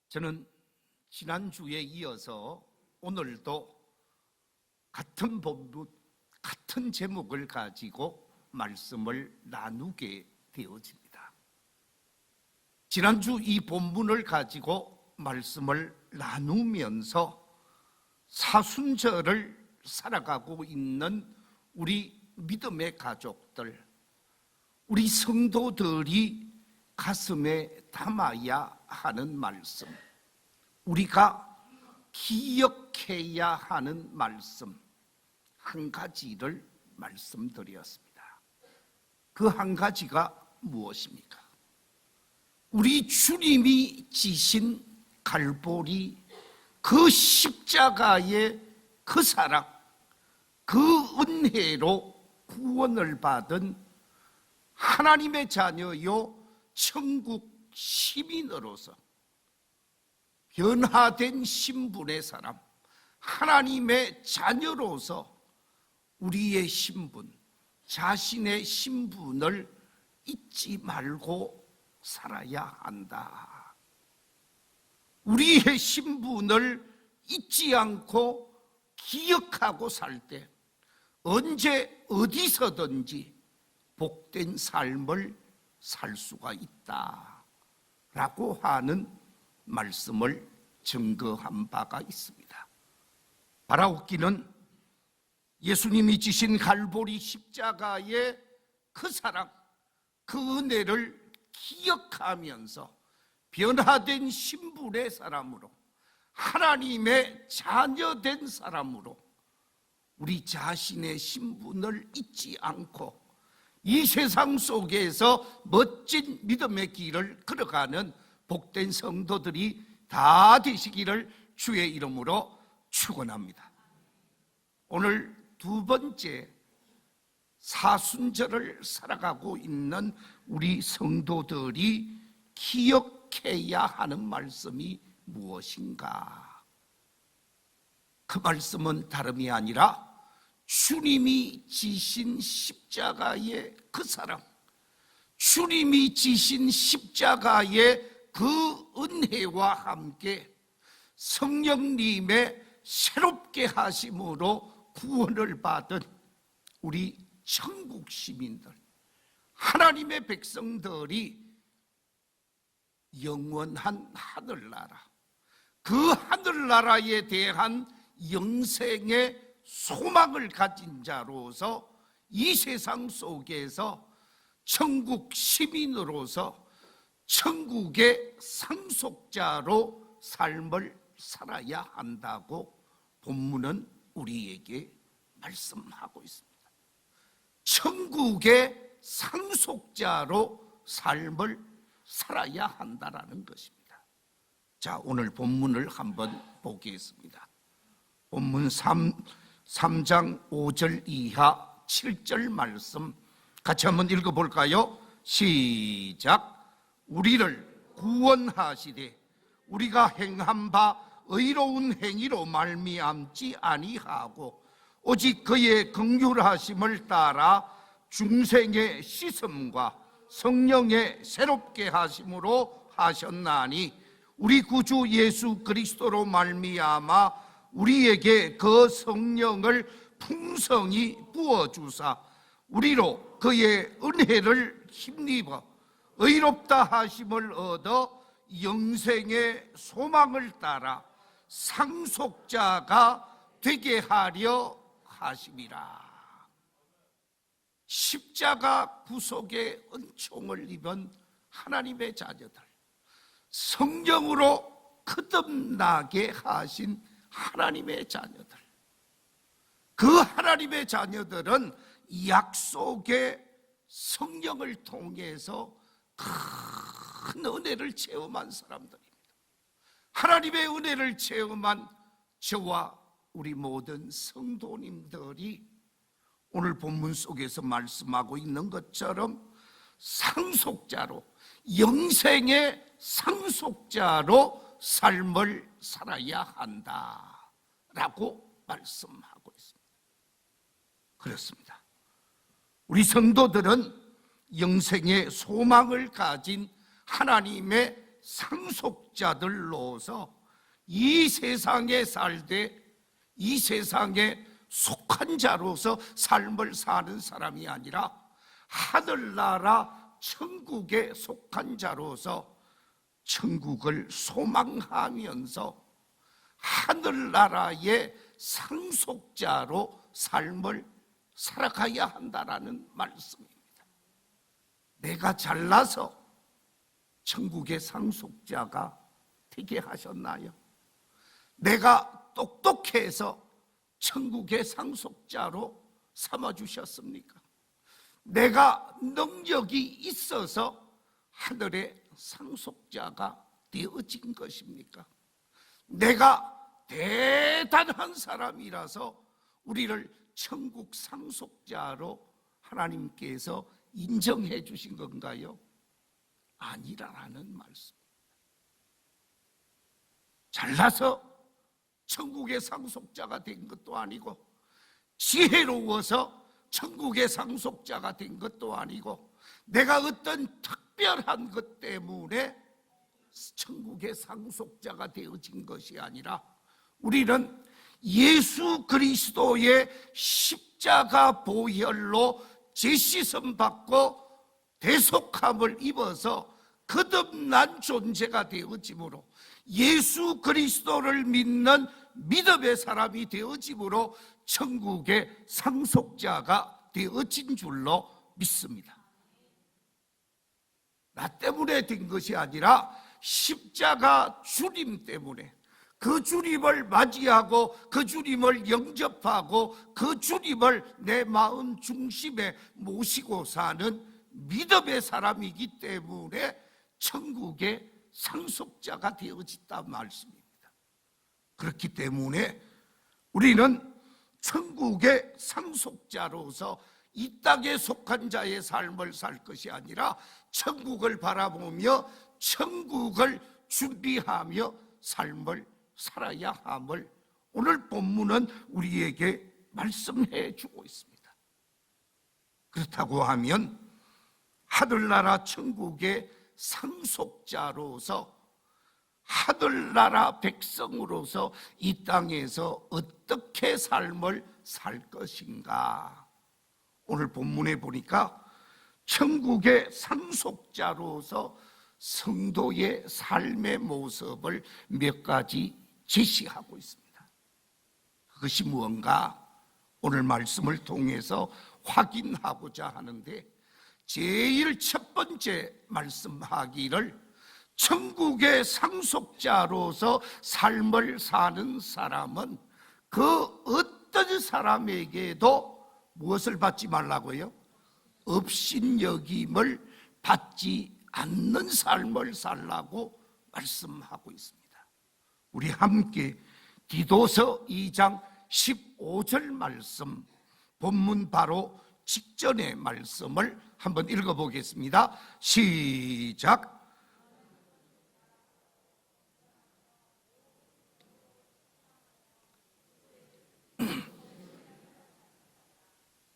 저는 지난주에 이어서 오늘도 같은 본문, 같은 제목을 가지고 말씀을 나누게 되어집니다. 지난주 이 본문을 가지고 말씀을 나누면서 사순절을 살아가고 있는 우리 믿음의 가족들, 우리 성도들이 가슴에 담아야 하는 말씀, 우리가 기억해야 하는 말씀 한 가지를 말씀드렸습니다. 그 한 가지가 무엇입니까? 우리 주님이 지신 갈보리 그 십자가의 그 사랑, 그 은혜로 구원을 받은 하나님의 자녀요 천국 시민으로서 변화된 신분의 사람, 하나님의 자녀로서 우리의 신분, 자신의 신분을 잊지 말고 살아야 한다. 우리의 신분을 잊지 않고 기억하고 살 때 언제 어디서든지 복된 삶을 살 수가 있다라고 하는 말씀을 증거한 바가 있습니다. 바라옵기는 예수님이 지신 갈보리 십자가의 그 사랑, 그 은혜를 기억하면서 변화된 신분의 사람으로, 하나님의 자녀된 사람으로 우리 자신의 신분을 잊지 않고 이 세상 속에서 멋진 믿음의 길을 걸어가는 복된 성도들이 다 되시기를 주의 이름으로 축원합니다. 오늘 두 번째 사순절을 살아가고 있는 우리 성도들이 기억해야 하는 말씀이 무엇인가? 그 말씀은 다름이 아니라 주님이 지신 십자가의 그 사랑, 주님이 지신 십자가의 그 은혜와 함께 성령님의 새롭게 하심으로 구원을 받은 우리 천국 시민들, 하나님의 백성들이 영원한 하늘나라, 그 하늘나라에 대한 영생의 소망을 가진 자로서 이 세상 속에서 천국 시민으로서 천국의 상속자로 삶을 살아야 한다고 본문은 우리에게 말씀하고 있습니다. 천국의 상속자로 삶을 살아야 한다라는 것입니다. 자, 오늘 본문을 한번 보겠습니다. 본문 3장 5절 이하 7절 말씀 같이 한번 읽어볼까요? 시작. 우리를 구원하시되 우리가 행한 바 의로운 행위로 말미암지 아니하고 오직 그의 긍휼하심을 따라 중생의 씻음과 성령의 새롭게 하심으로 하셨나니 우리 구주 예수 그리스도로 말미암아 우리에게 그 성령을 풍성히 부어주사 우리로 그의 은혜를 힘입어 의롭다 하심을 얻어 영생의 소망을 따라 상속자가 되게 하려 하심이라. 십자가 구속의 은총을 입은 하나님의 자녀들, 성령으로 거듭나게 하신 하나님의 자녀들, 그 하나님의 자녀들은 약속의 성령을 통해서 큰 은혜를 체험한 사람들입니다. 하나님의 은혜를 체험한 저와 우리 모든 성도님들이 오늘 본문 속에서 말씀하고 있는 것처럼 상속자로, 영생의 상속자로 삶을 살아야 한다라고 말씀하고 있습니다. 그렇습니다. 우리 성도들은 영생의 소망을 가진 하나님의 상속자들로서 이 세상에 살되 이 세상에 속한 자로서 삶을 사는 사람이 아니라 하늘나라 천국에 속한 자로서 천국을 소망하면서 하늘나라의 상속자로 삶을 살아가야 한다라는 말씀입니다. 내가 잘나서 천국의 상속자가 되게 하셨나요? 내가 똑똑해서 천국의 상속자로 삼아주셨습니까? 내가 능력이 있어서 하늘의 상속자가 되어진 것입니까? 내가 대단한 사람이라서 우리를 천국 상속자로 하나님께서 인정해 주신 건가요? 아니라는 말씀. 잘나서 천국의 상속자가 된 것도 아니고, 지혜로워서 천국의 상속자가 된 것도 아니고, 내가 어떤 특별한 것 때문에 천국의 상속자가 되어진 것이 아니라 우리는 예수 그리스도의 십자가 보혈로 제시선 받고 대속함을 입어서 거듭난 존재가 되어짐으로, 예수 그리스도를 믿는 믿음의 사람이 되어짐으로 천국의 상속자가 되어진 줄로 믿습니다. 나 때문에 된 것이 아니라 십자가 주님 때문에, 그 주님을 맞이하고 그 주님을 영접하고 그 주님을 내 마음 중심에 모시고 사는 믿음의 사람이기 때문에 천국의 상속자가 되어졌단 말씀입니다. 그렇기 때문에 우리는 천국의 상속자로서 이 땅에 속한 자의 삶을 살 것이 아니라 천국을 바라보며 천국을 준비하며 삶을 살아야 함을 오늘 본문은 우리에게 말씀해 주고 있습니다. 그렇다고 하면 하늘나라 천국의 상속자로서, 하늘나라 백성으로서 이 땅에서 어떻게 삶을 살 것인가? 오늘 본문에 보니까 천국의 상속자로서 성도의 삶의 모습을 몇 가지 제시하고 있습니다. 그것이 무언가 오늘 말씀을 통해서 확인하고자 하는데, 제일 첫 번째 말씀하기를 천국의 상속자로서 삶을 사는 사람은 그 어떤 사람에게도 무엇을 받지 말라고요? 업신여김을 받지 않는 삶을 살라고 말씀하고 있습니다. 우리 함께 디도서 2장 15절 말씀, 본문 바로 직전의 말씀을 한번 읽어보겠습니다. 시작.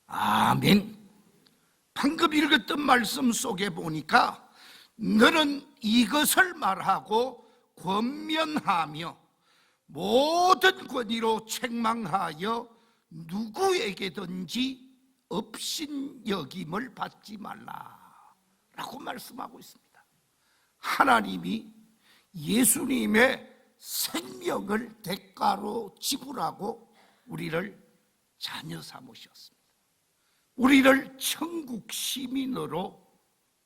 아멘. 방금 읽었던 말씀 속에 보니까 너는 이것을 말하고 권면하며 모든 권위로 책망하여 누구에게든지 업신여김을 받지 말라라고 말씀하고 있습니다. 하나님이 예수님의 생명을 대가로 지불하고 우리를 자녀 삼으셨습니다. 우리를 천국 시민으로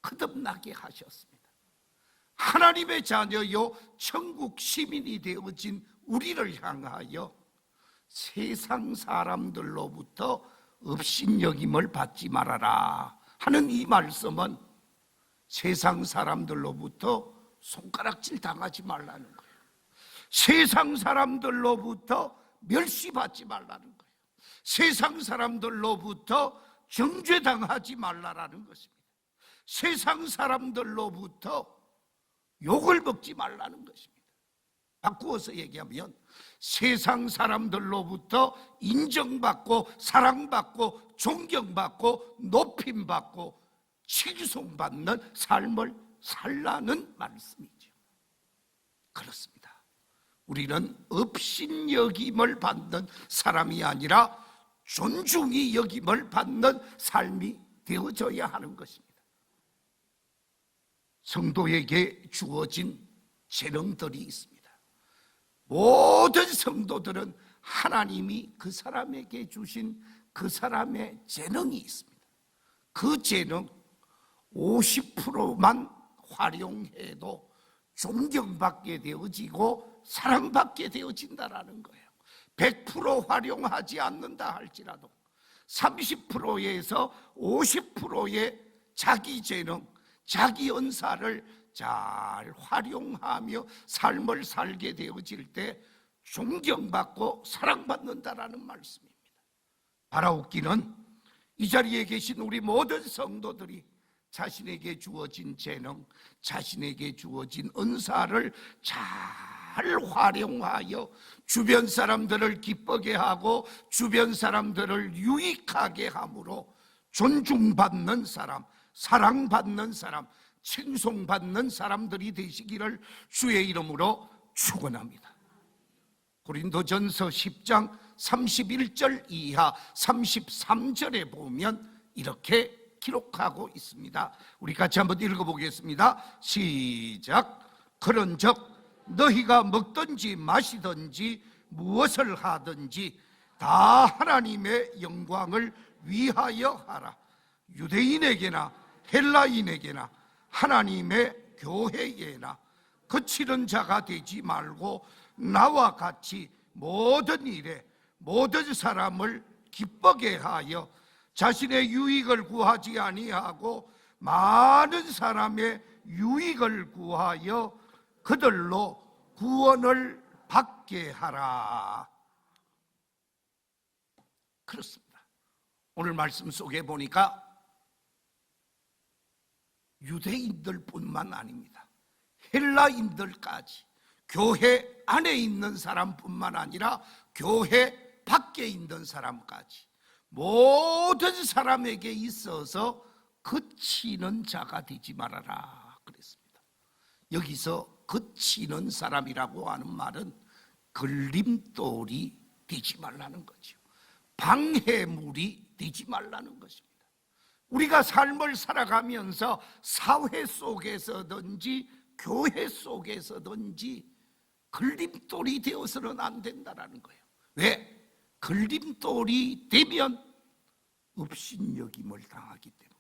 거듭나게 하셨습니다. 하나님의 자녀요 천국 시민이 되어진 우리를 향하여 세상 사람들로부터 업신여김을 받지 말아라 하는 이 말씀은 세상 사람들로부터 손가락질 당하지 말라는 거예요. 세상 사람들로부터 멸시받지 말라는 거예요. 세상 사람들로부터 정죄당하지 말라라는 것입니다. 세상 사람들로부터 욕을 먹지 말라는 것입니다. 바꾸어서 얘기하면 세상 사람들로부터 인정받고 사랑받고 존경받고 높임받고 칭송받는 삶을 살라는 말씀이죠. 그렇습니다. 우리는 업신여김을 받는 사람이 아니라 존중이 여김을 받는 삶이 되어져야 하는 것입니다. 성도에게 주어진 재능들이 있습니다. 모든 성도들은 하나님이 그 사람에게 주신 그 사람의 재능이 있습니다. 그 재능 50%만 활용해도 존경받게 되어지고 사랑받게 되어진다라는 거예요. 100% 활용하지 않는다 할지라도 30%에서 50%의 자기 재능, 자기 은사를 잘 활용하며 삶을 살게 되어질 때 존경받고 사랑받는다라는 말씀입니다. 바라옵기는 이 자리에 계신 우리 모든 성도들이 자신에게 주어진 재능, 자신에게 주어진 은사를 잘 활용하여 주변 사람들을 기쁘게 하고 주변 사람들을 유익하게 함으로 존중받는 사람, 사랑받는 사람, 칭송받는 사람들이 되시기를 주의 이름으로 축원합니다. 고린도전서 10장 31절 이하 33절에 보면 이렇게 기록하고 있습니다. 우리 같이 한번 읽어보겠습니다. 시작. 그런즉 너희가 먹든지 마시든지 무엇을 하든지 다 하나님의 영광을 위하여 하라. 유대인에게나 헬라인에게나 하나님의 교회에나 거칠은 자가 되지 말고 나와 같이 모든 일에 모든 사람을 기쁘게 하여 자신의 유익을 구하지 아니하고 많은 사람의 유익을 구하여 그들로 구원을 받게 하라. 그렇습니다. 오늘 말씀 속에 보니까 유대인들뿐만 아닙니다. 헬라인들까지, 교회 안에 있는 사람뿐만 아니라 교회 밖에 있는 사람까지 모든 사람에게 있어서 그치는 자가 되지 말아라 그랬습니다. 여기서 그치는 사람이라고 하는 말은 걸림돌이 되지 말라는 거죠. 방해물이 되지 말라는 것입니다. 우리가 삶을 살아가면서 사회 속에서든지 교회 속에서든지 걸림돌이 되어서는 안 된다는 거예요. 왜? 걸림돌이 되면 업신여김을 당하기 때문에,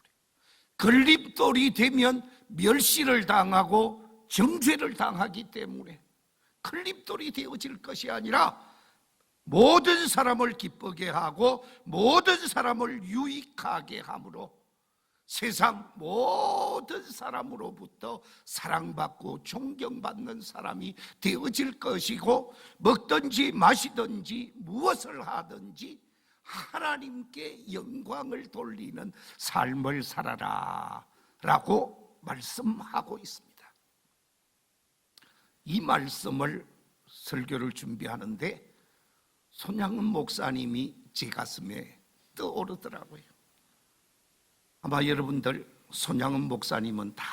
걸림돌이 되면 멸시를 당하고 정죄를 당하기 때문에 걸림돌이 되어질 것이 아니라 모든 사람을 기쁘게 하고 모든 사람을 유익하게 함으로 세상 모든 사람으로부터 사랑받고 존경받는 사람이 되어질 것이고, 먹든지 마시든지 무엇을 하든지 하나님께 영광을 돌리는 삶을 살아라 라고 말씀하고 있습니다. 이 말씀을 설교를 준비하는데 손양은 목사님이 제 가슴에 떠오르더라고요. 아마 여러분들 손양은 목사님은 다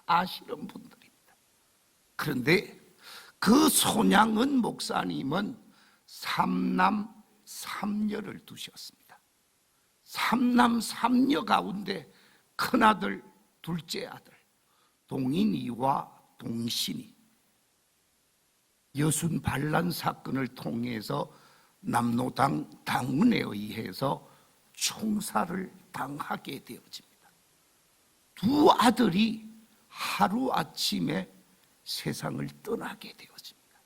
아시는 분들입니다. 그런데 그 손양은 목사님은 3남 3녀를 두셨습니다. 3남 3녀 가운데 큰아들, 둘째 아들 동인이와 동신이 여순 반란 사건을 통해서 남로당 당군에 의해서 총살을 당하게 되어집니다. 두 아들이 하루아침에 세상을 떠나게 되어집니다.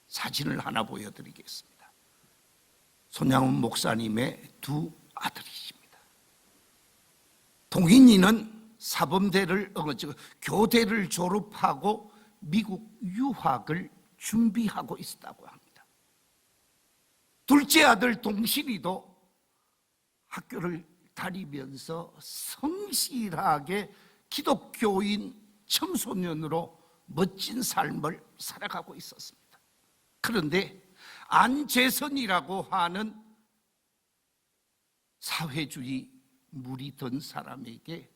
사진을 하나 보여드리겠습니다. 손양훈 목사님의 두 아들이십니다. 동인이는 교대를 졸업하고 미국 유학을 준비하고 있었다고 합니다. 둘째 아들 동신이도 학교를 다니면서 성실하게 기독교인 청소년으로 멋진 삶을 살아가고 있었습니다. 그런데 안재선이라고 하는 사회주의 물이 든 사람에게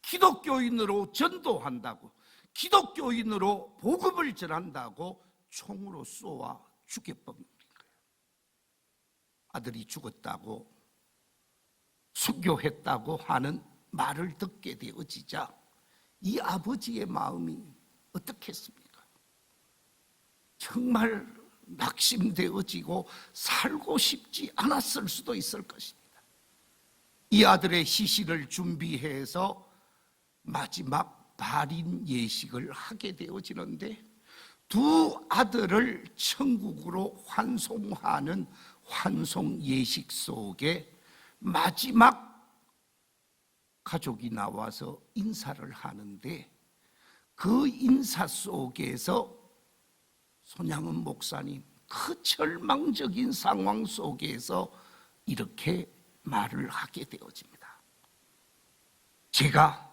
기독교인으로 전도한다고, 기독교인으로 복음을 전한다고 총으로 쏘아 죽여버린 거예요. 아들이 죽었다고 순교했다고 하는 말을 듣게 되어지자 이 아버지의 마음이 어떻겠습니까? 정말 낙심되어지고 살고 싶지 않았을 수도 있을 것입니다. 이 아들의 시신을 준비해서 마지막 발인 예식을 하게 되어지는데 두 아들을 천국으로 환송하는 환송 예식 속에 마지막 가족이 나와서 인사를 하는데 그 인사 속에서 손양은 목사님 그 절망적인 상황 속에서 이렇게 말을 하게 되어집니다. 제가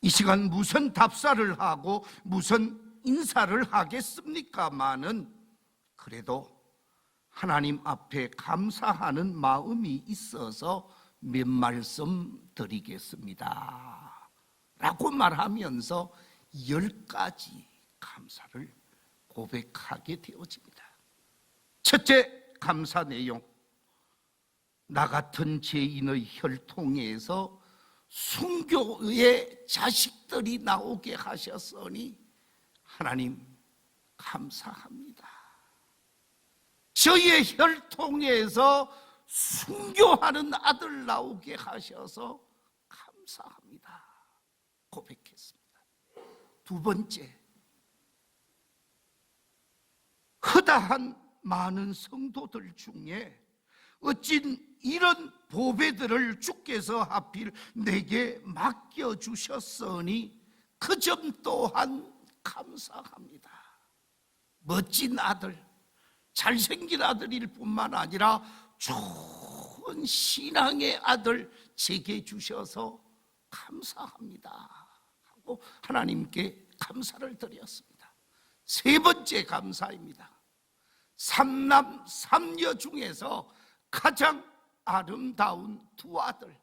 이 시간 무슨 답사를 하고 무슨 인사를 하겠습니까마는 그래도 하나님 앞에 감사하는 마음이 있어서 몇 말씀 드리겠습니다 라고 말하면서 10가지 감사를 고백하게 되어집니다. 첫째 감사 내용, 나 같은 죄인의 혈통에서 순교의 자식들이 나오게 하셨으니 하나님 감사합니다. 저희의 혈통에서 순교하는 아들 나오게 하셔서 감사합니다 고백했습니다. 두 번째, 허다한 많은 성도들 중에 어찐 이런 보배들을 주께서 하필 내게 맡겨주셨으니 그 점 또한 감사합니다. 멋진 아들, 잘생긴 아들일 뿐만 아니라 좋은 신앙의 아들 제게 주셔서 감사합니다 하고 하나님께 감사를 드렸습니다. 세 번째 감사입니다. 삼남 삼녀 중에서 가장 아름다운 두 아들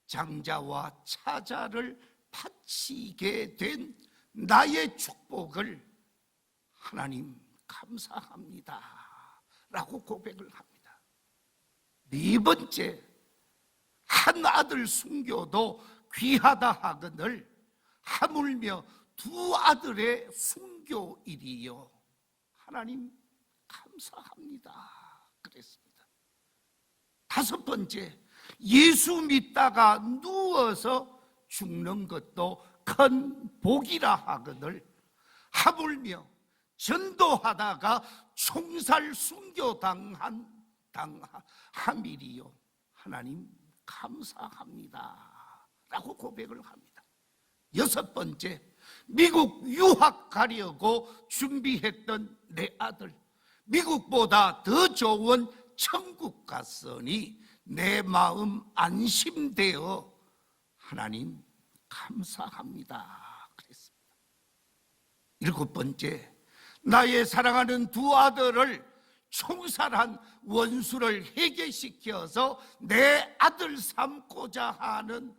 장자와 차자를 바치게 된 나의 축복을 하나님 감사합니다 라고 고백을 합니다. 네 번째, 한 아들 순교도 귀하다 하거늘 하물며 두 아들의 순교일이요 하나님 감사합니다 그랬습니다. 다섯 번째, 예수 믿다가 누워서 죽는 것도 큰 복이라 하거늘 하물며 전도하다가 총살 순교당한 함일이요 하나님 감사합니다 라고 고백을 합니다. 여섯 번째, 미국 유학 가려고 준비했던 내 아들 미국보다 더 좋은 천국 갔으니 내 마음 안심되어 하나님 감사합니다 그랬습니다. 일곱 번째, 나의 사랑하는 두 아들을 총살한 원수를 해결시켜서 내 아들 삼고자 하는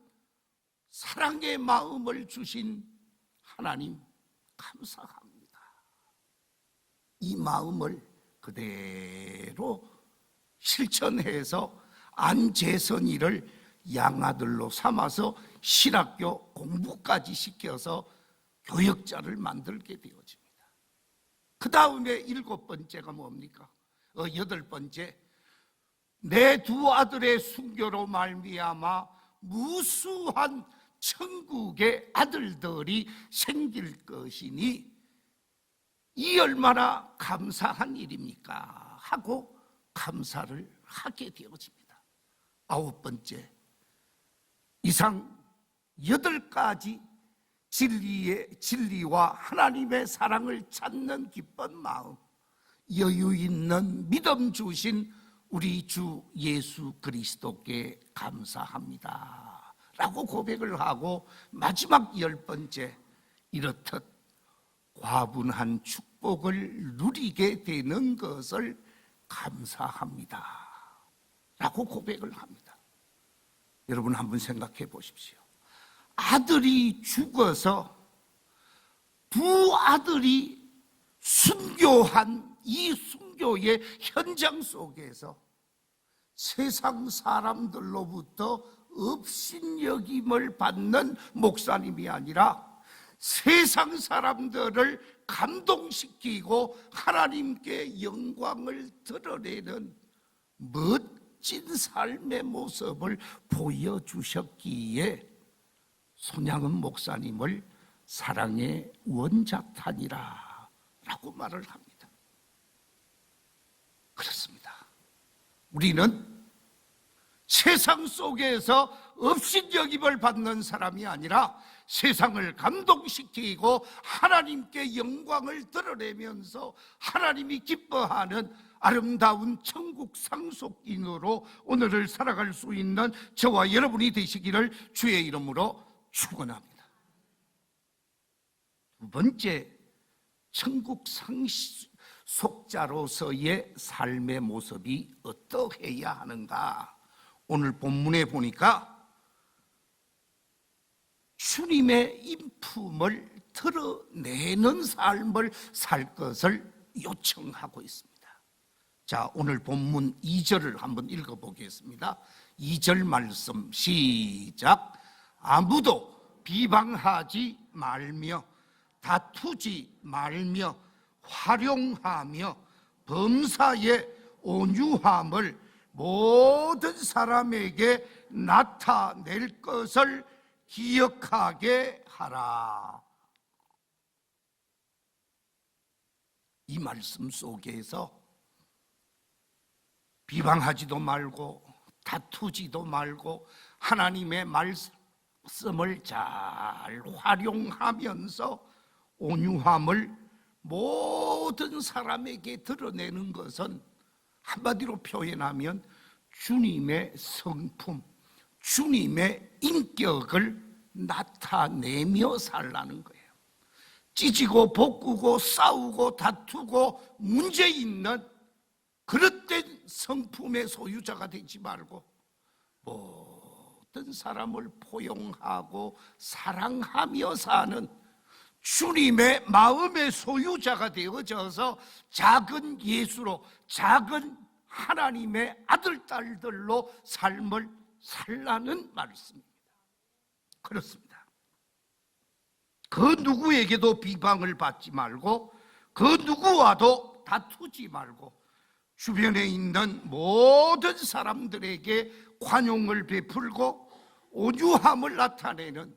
사랑의 마음을 주신 하나님 감사합니다. 이 마음을 그대로 실천해서 안재선이를 양아들로 삼아서 신학교 공부까지 시켜서 교역자를 만들게 되어집니다. 그 다음에 일곱 번째가 뭡니까? 여덟 번째, 내 두 아들의 순교로 말미암아 무수한 천국의 아들들이 생길 것이니 이 얼마나 감사한 일입니까? 하고 감사를 하게 되어집니다. 아홉 번째, 이상 8가지 진리와 하나님의 사랑을 찾는 기쁜 마음, 여유 있는 믿음 주신 우리 주 예수 그리스도께 감사합니다 라고 고백을 하고 마지막 10번째, 이렇듯 과분한 축복을 누리게 되는 것을 감사합니다 라고 고백을 합니다. 여러분 한번 생각해 보십시오. 아들이 죽어서 두 아들이 순교한 이 순교의 현장 속에서 세상 사람들로부터 업신여김을 받는 목사님이 아니라 세상 사람들을 감동시키고 하나님께 영광을 드러내는 멋진 삶의 모습을 보여주셨기에 손양은 목사님을 사랑의 원자탄이라 라고 말을 합니다. 그렇습니다. 우리는 세상 속에서 업신여김을 받는 사람이 아니라 세상을 감동시키고 하나님께 영광을 드러내면서 하나님이 기뻐하는 아름다운 천국 상속인으로 오늘을 살아갈 수 있는 저와 여러분이 되시기를 주의 이름으로 축원합니다. 두 번째, 천국 상속자로서의 삶의 모습이 어떠해야 하는가? 오늘 본문에 보니까 주님의 인품을 드러내는 삶을 살 것을 요청하고 있습니다. 자, 오늘 본문 2절을 한번 읽어보겠습니다. 2절 말씀 시작. 아무도 비방하지 말며 다투지 말며 활용하며 범사에 온유함을 모든 사람에게 나타낼 것을 기억하게 하라. 이 말씀 속에서 비방하지도 말고 다투지도 말고 하나님의 말씀을 잘 활용하면서 온유함을 모든 사람에게 드러내는 것은 한마디로 표현하면 주님의 성품, 주님의 인격을 나타내며 살라는 거예요. 찢고 볶고 싸우고 다투고 문제 있는 그릇된 성품의 소유자가 되지 말고 모든 사람을 포용하고 사랑하며 사는 주님의 마음의 소유자가 되어져서 작은 예수로, 작은 하나님의 아들, 딸들로 삶을 살라는 말씀입니다. 그렇습니다. 그 누구에게도 비방을 받지 말고 그 누구와도 다투지 말고 주변에 있는 모든 사람들에게 관용을 베풀고 온유함을 나타내는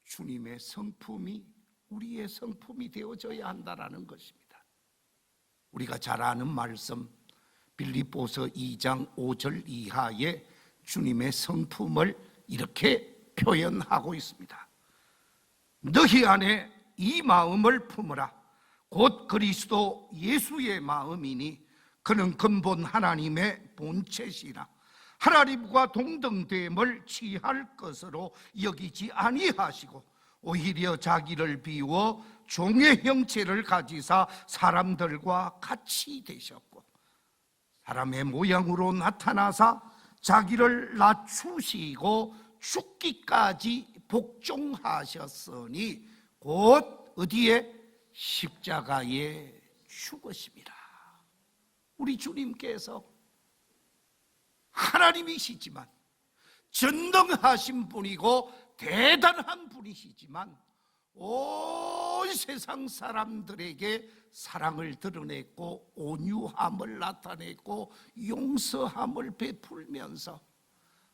주님의 성품이 우리의 성품이 되어져야 한다는 것입니다. 우리가 잘 아는 말씀 빌립보서 2장 5절 이하에 주님의 성품을 이렇게 표현하고 있습니다. 너희 안에 이 마음을 품으라. 곧 그리스도 예수의 마음이니 그는 근본 하나님의 본체시라. 하나님과 동등됨을 취할 것으로 여기지 아니하시고 오히려 자기를 비워 종의 형체를 가지사 사람들과 같이 되셨고 사람의 모양으로 나타나사 자기를 낮추시고 죽기까지 복종하셨으니 곧 어디에? 십자가에 죽으심이라. 우리 주님께서 하나님이시지만 전능하신 분이고 대단한 분이시지만 온 세상 사람들에게 사랑을 드러냈고 온유함을 나타냈고 용서함을 베풀면서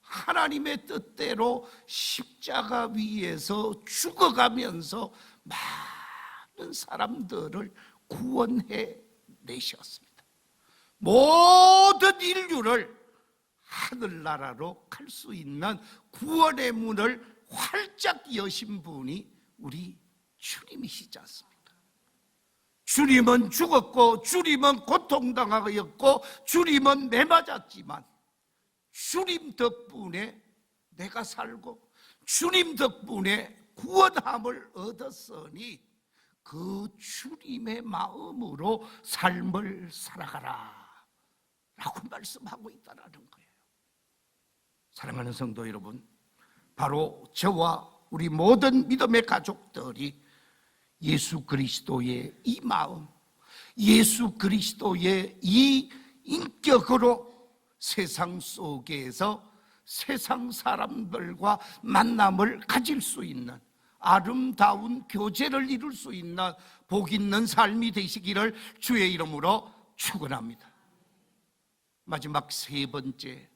하나님의 뜻대로 십자가 위에서 죽어가면서 많은 사람들을 구원해 내셨습니다. 모든 인류를 하늘나라로 갈 수 있는 구원의 문을 활짝 여신 분이 우리 주님이시지 않습니까? 주님은 죽었고 주님은 고통당하였고 주님은 매맞았지만 주님 덕분에 내가 살고 주님 덕분에 구원함을 얻었으니 그 주님의 마음으로 삶을 살아가라 라고 말씀하고 있다는 거예요. 사랑하는 성도 여러분, 바로 저와 우리 모든 믿음의 가족들이 예수 그리스도의 이 마음, 예수 그리스도의 이 인격으로 세상 속에서 세상 사람들과 만남을 가질 수 있는 아름다운 교제를 이룰 수 있는 복 있는 삶이 되시기를 주의 이름으로 축원합니다. 마지막 세 번째,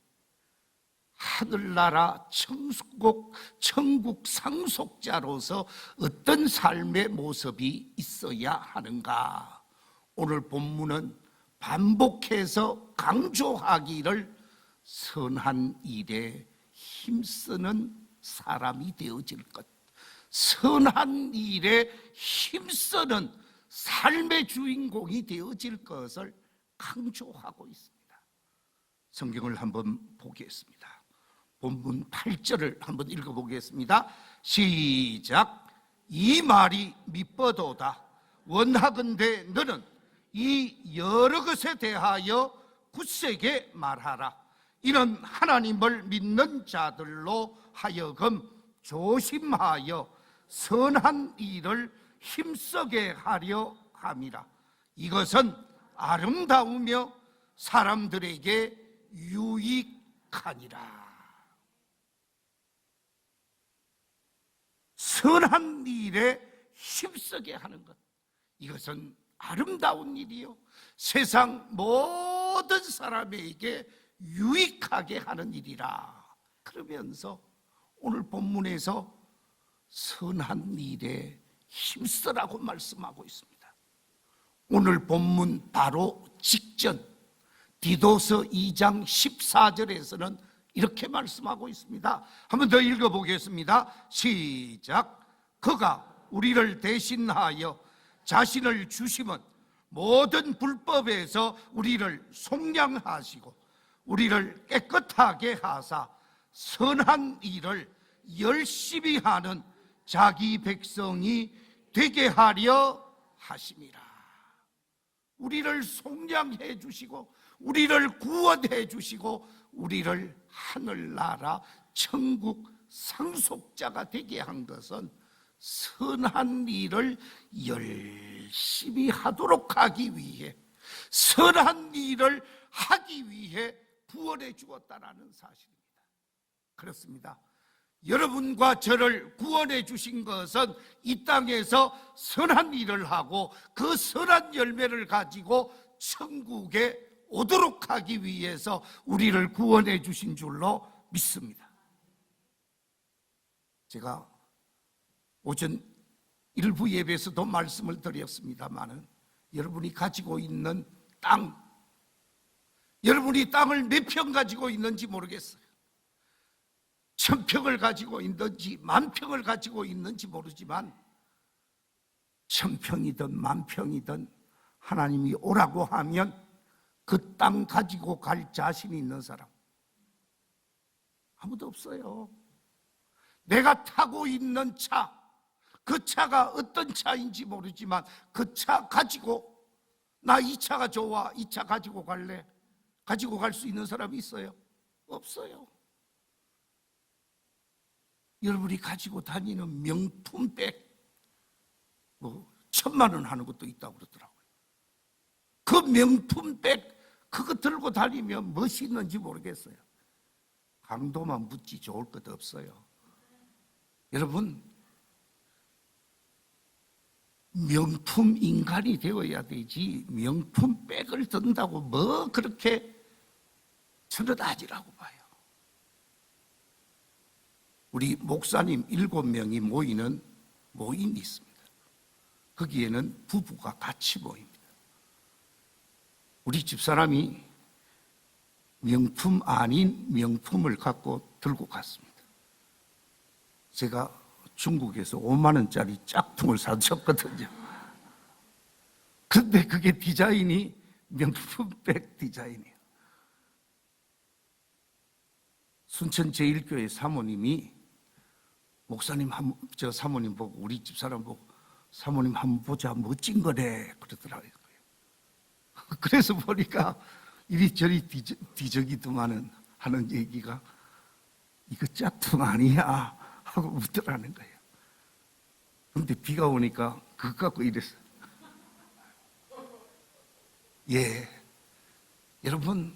하늘나라 천국 상속자로서 어떤 삶의 모습이 있어야 하는가? 오늘 본문은 반복해서 강조하기를 선한 일에 힘쓰는 사람이 되어질 것, 선한 일에 힘쓰는 삶의 주인공이 되어질 것을 강조하고 있습니다. 성경을 한번 보겠습니다. 본문 8절을 한번 읽어보겠습니다. 시작. 이 말이 미쁘도다. 원하건대 너는 이 여러 것에 대하여 굳세게 말하라. 이는 하나님을 믿는 자들로 하여금 조심하여 선한 일을 힘쓰게 하려 함이라. 이것은 아름다우며 사람들에게 유익하니라. 선한 일에 힘쓰게 하는 것, 이것은 아름다운 일이요, 세상 모든 사람에게 유익하게 하는 일이라. 그러면서 오늘 본문에서 선한 일에 힘쓰라고 말씀하고 있습니다. 오늘 본문 바로 직전 디도서 2장 14절에서는 이렇게 말씀하고 있습니다. 한번 더 읽어보겠습니다. 시작. 그가 우리를 대신하여 자신을 주심은 모든 불법에서 우리를 속량하시고 우리를 깨끗하게 하사 선한 일을 열심히 하는 자기 백성이 되게 하려 하심이라. 우리를 속량해 주시고 우리를 구원해 주시고 우리를 하늘나라 천국 상속자가 되게 한 것은 선한 일을 열심히 하도록 하기 위해, 선한 일을 하기 위해 구원해 주었다라는 사실입니다. 그렇습니다. 여러분과 저를 구원해 주신 것은 이 땅에서 선한 일을 하고 그 선한 열매를 가지고 천국에 오도록 하기 위해서 우리를 구원해 주신 줄로 믿습니다. 제가 오전 일부 예배에서도 말씀을 드렸습니다마는 여러분이 가지고 있는 땅, 여러분이 땅을 몇 평 가지고 있는지 모르겠어요. 1000평을 가지고 있는지 10,000평을 가지고 있는지 모르지만 1000평이든 10,000평이든 하나님이 오라고 하면 그 땅 가지고 갈 자신이 있는 사람 아무도 없어요. 내가 타고 있는 차, 그 차가 어떤 차인지 모르지만 그 차 가지고 나 이 차가 좋아, 이 차 가지고 갈래, 가지고 갈 수 있는 사람이 있어요? 없어요. 여러분이 가지고 다니는 명품백, 1,000만 원 하는 것도 있다고 그러더라고요. 그 명품백 그거 들고 다니면 무엇이 있는지 모르겠어요. 강도만 묻지 좋을 것도 없어요. 여러분, 명품 인간이 되어야 되지 명품백을 든다고 뭐 그렇게 천하다지라고 봐요. 우리 목사님 7명이 모이는 모임이 있습니다. 거기에는 부부가 같이 모입니다. 우리 집사람이 명품 아닌 명품을 갖고 들고 갔습니다. 제가 중국에서 5만 원짜리 짝퉁을 사줬거든요. 그런데 그게 디자인이 명품백 디자인이에요. 순천 제1교회 사모님이 목사님 저 사모님 보고 우리 집사람 보고 사모님 한번 보자, 멋진 거네 그러더라고요. 그래서 보니까 이리저리 뒤적이더만은 하는 얘기가 이거 짝퉁 아니야 하고 묻더라는 거예요. 근데 비가 오니까 그거 갖고 이랬어요. 예, 여러분,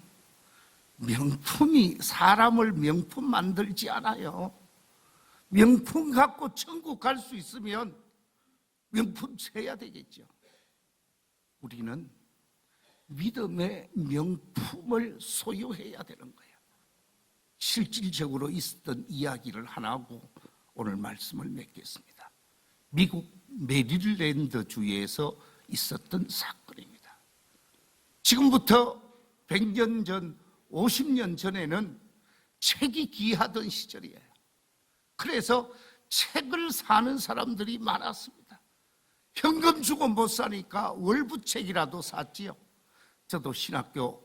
명품이 사람을 명품 만들지 않아요. 명품 갖고 천국 갈 수 있으면 명품 쳐야 되겠죠. 우리는 믿음의 명품을 소유해야 되는 거예요. 실질적으로 있었던 이야기를 하나 하고 오늘 말씀을 맺겠습니다. 미국 메릴랜드 주에서 있었던 사건입니다. 지금부터 100년 전, 50년 전에는 책이 귀하던 시절이에요. 그래서 책을 사는 사람들이 많았습니다. 현금 주고 못 사니까 월부책이라도 샀지요. 저도 신학교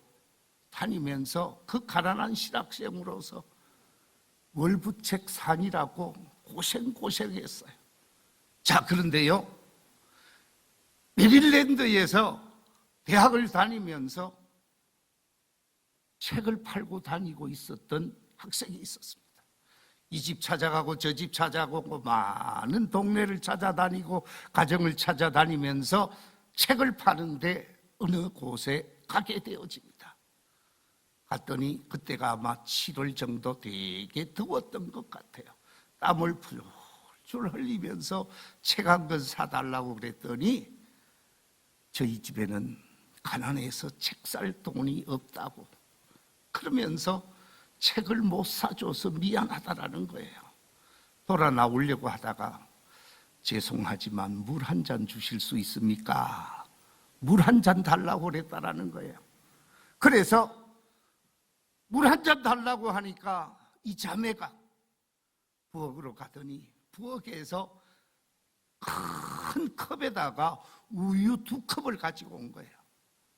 다니면서 그 가난한 신학생으로서 월부책 산이라고 고생했어요. 자, 그런데요, 메릴랜드에서 대학을 다니면서 책을 팔고 다니고 있었던 학생이 있었습니다. 이 집 찾아가고 저 집 찾아가고 많은 동네를 찾아다니고 가정을 찾아다니면서 책을 파는데 어느 곳에 가게 되어집니다. 갔더니 그때가 아마 7월 정도 되게 더웠던 것 같아요. 땀을 풀줄 흘리면서 책 한 권 사달라고 그랬더니 저희 집에는 가난해서 책 살 돈이 없다고 그러면서 책을 못 사줘서 미안하다라는 거예요. 돌아 나오려고 하다가 죄송하지만 물 한 잔 주실 수 있습니까? 물 한 잔 달라고 그랬다라는 거예요. 그래서 물 한 잔 달라고 하니까 이 자매가 부엌으로 가더니 부엌에서 큰 컵에다가 우유 2컵을 가지고 온 거예요.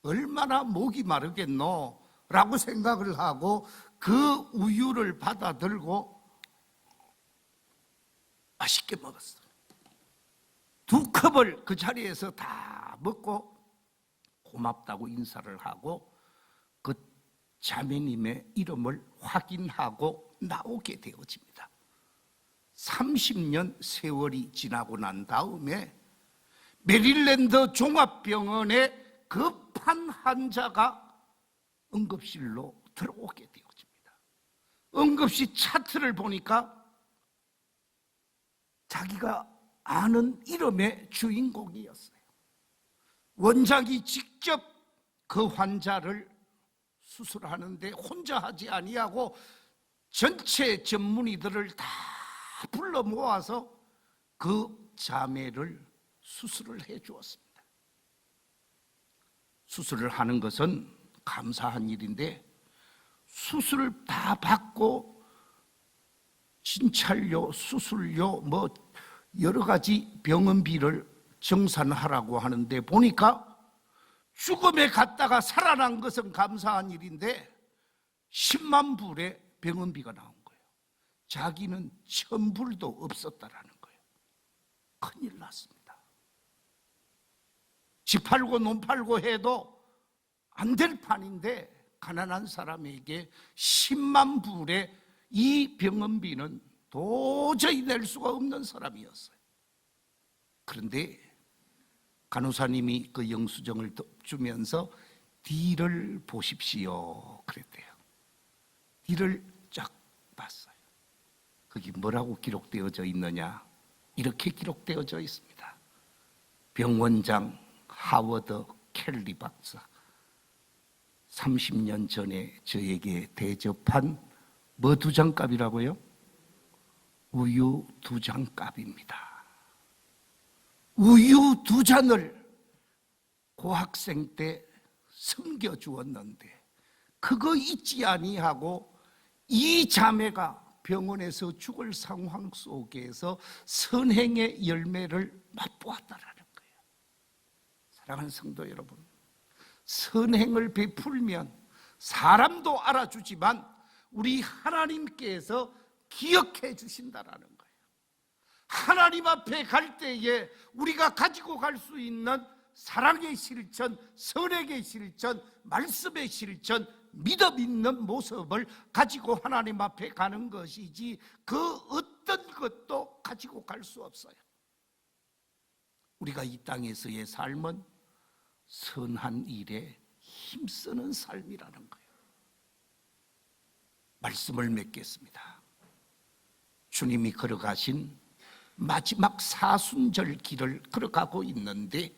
얼마나 목이 마르겠노? 라고 생각을 하고 그 우유를 받아 들고 맛있게 먹었어요. 2컵을 그 자리에서 다 먹고 고맙다고 인사를 하고 그 자매님의 이름을 확인하고 나오게 되어집니다. 30년 세월이 지나고 난 다음에 메릴랜드 종합병원에 급한 환자가 응급실로 들어오게 되어집니다. 응급실 차트를 보니까 자기가 아는 이름의 주인공이었어요. 원장이 직접 그 환자를 수술하는데 혼자 하지 아니하고 전체 전문의들을 다 불러 모아서 그 자매를 수술을 해 주었습니다. 수술을 하는 것은 감사한 일인데 수술을 다 받고 진찰료, 수술료, 뭐 여러 가지 병원비를 정산하라고 하는데 보니까 죽음에 갔다가 살아난 것은 감사한 일인데 10만 불의 병원비가 나온 거예요. 자기는 1000불도 없었다라는 거예요. 큰일 났습니다. 집 팔고 논 팔고 해도 안 될 판인데 가난한 사람에게 10만 불의 이 병원비는 도저히 낼 수가 없는 사람이었어요. 그런데 간호사님이 그 영수증을 주면서 딜을 보십시오 그랬대요. 딜을 쫙 봤어요. 거기 뭐라고 기록되어져 있느냐? 이렇게 기록되어져 있습니다. 병원장 하워드 켈리 박사 30년 전에 저에게 대접한 뭐 2장 값이라고요? 우유 2장 값입니다. 우유 2잔을 고학생 때 섬겨주었는데 그거 잊지 아니하고 이 자매가 병원에서 죽을 상황 속에서 선행의 열매를 맛보았다라는 거예요. 사랑하는 성도 여러분, 선행을 베풀면 사람도 알아주지만 우리 하나님께서 기억해 주신다라는 거예요. 하나님 앞에 갈 때에 우리가 가지고 갈 수 있는 사랑의 실천, 선행의 실천, 말씀의 실천, 믿음 있는 모습을 가지고 하나님 앞에 가는 것이지 그 어떤 것도 가지고 갈 수 없어요. 우리가 이 땅에서의 삶은 선한 일에 힘쓰는 삶이라는 거예요. 말씀을 맺겠습니다. 주님이 걸어가신 마지막 사순절 길을 걸어가고 있는데,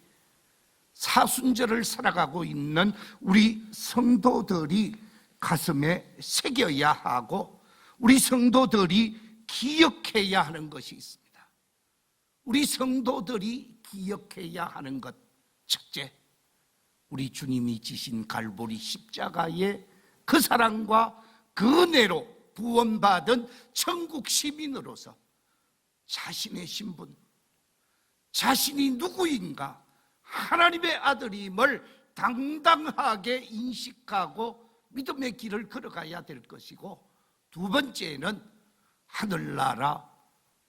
사순절을 살아가고 있는 우리 성도들이 가슴에 새겨야 하고 우리 성도들이 기억해야 하는 것이 있습니다. 우리 성도들이 기억해야 하는 것, 첫째, 우리 주님이 지신 갈보리 십자가의 그 사랑과 그 은혜로 구원받은 천국 시민으로서 자신의 신분, 자신이 누구인가, 하나님의 아들임을 당당하게 인식하고 믿음의 길을 걸어가야 될 것이고, 두 번째는 하늘나라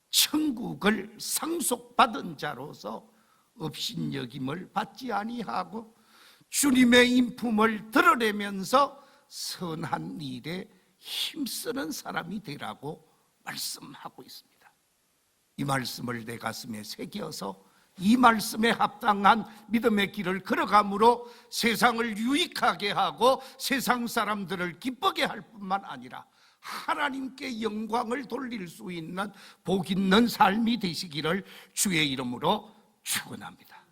천국을 상속받은 자로서 업신여김을 받지 아니하고 주님의 인품을 드러내면서 선한 일에 힘쓰는 사람이 되라고 말씀하고 있습니다. 이 말씀을 내 가슴에 새겨서 이 말씀에 합당한 믿음의 길을 걸어감으로 세상을 유익하게 하고 세상 사람들을 기쁘게 할 뿐만 아니라 하나님께 영광을 돌릴 수 있는 복 있는 삶이 되시기를 주의 이름으로 축원합니다.